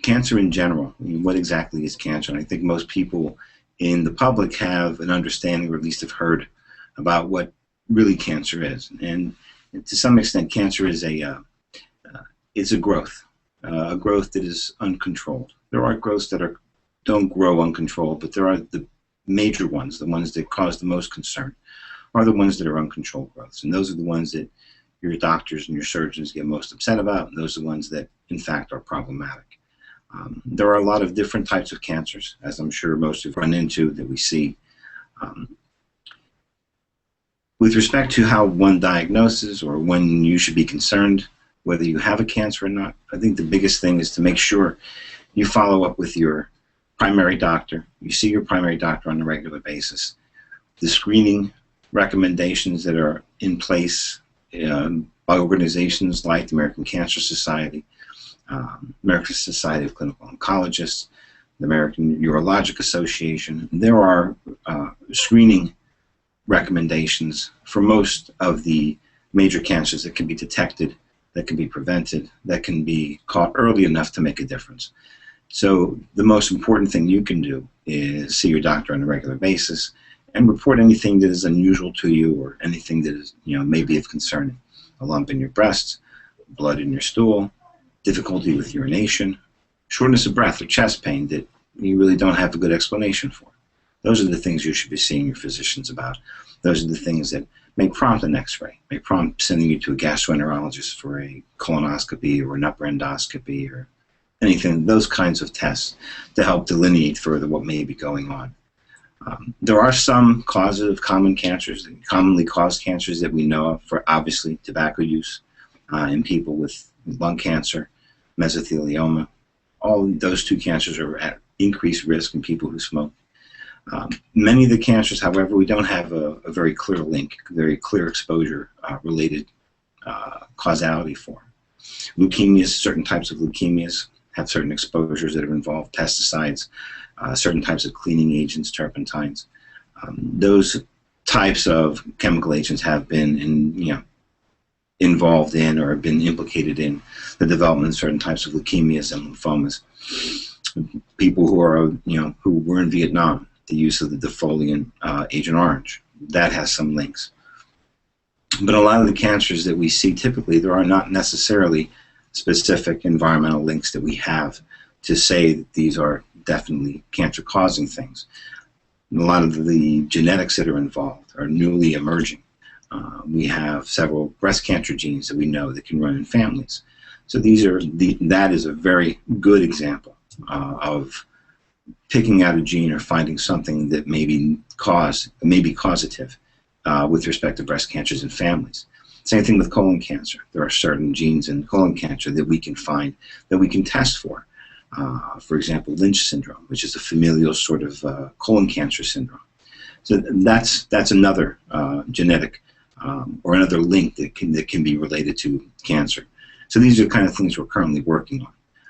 cancer in general. I mean, what exactly is cancer? And I think most people in the public have an understanding, or at least have heard about what really cancer is. And to some extent, cancer is it's a growth that is uncontrolled. There are growths that don't grow uncontrolled, but there are the major ones, the ones that cause the most concern, are the ones that are uncontrolled growths. And those are the ones that your doctors and your surgeons get most upset about, and those are the ones that, in fact, are problematic. There are a lot of different types of cancers, as I'm sure most have run into, that we see. With respect to how one diagnoses or when you should be concerned whether you have a cancer or not, I think the biggest thing is to make sure you follow up with your primary doctor. You see your primary doctor on a regular basis. The screening recommendations that are in place by organizations like the American Cancer Society, American Society of Clinical Oncologists, the American Urologic Association. There are screening recommendations for most of the major cancers that can be detected, that can be prevented, that can be caught early enough to make a difference. So the most important thing you can do is see your doctor on a regular basis and report anything that is unusual to you or anything that is, maybe of concern. A lump in your breast, blood in your stool, difficulty with urination, shortness of breath or chest pain that you really don't have a good explanation for. Those are the things you should be seeing your physicians about. Those are the things that may prompt an x-ray, may prompt sending you to a gastroenterologist for a colonoscopy or an upper endoscopy or anything, those kinds of tests to help delineate further what may be going on. There are some causes of common cancers, commonly caused cancers that we know of, for obviously tobacco use in people with lung cancer, mesothelioma. All those two cancers are at increased risk in people who smoke. Many of the cancers, however, we don't have a very clear link, very clear exposure related causality for. Leukemias, certain types of leukemias have certain exposures that involve pesticides, certain types of cleaning agents, turpentines. Those types of chemical agents have been involved in or have been implicated in the development of certain types of leukemias and lymphomas. People who are, who were in Vietnam, the use of the defoliant Agent Orange, that has some links. But a lot of the cancers that we see typically, there are not necessarily specific environmental links that we have to say that these are definitely cancer-causing things. And a lot of the genetics that are involved are newly emerging. We have several breast cancer genes that we know that can run in families. So that is a very good example of picking out a gene or finding something that may be causative with respect to breast cancers in families. Same thing with colon cancer. There are certain genes in colon cancer that we can find, that we can test for. For example, Lynch syndrome, which is a familial sort of colon cancer syndrome. So that's another genetic or another link that can be related to cancer. So these are the kind of things we're currently working on.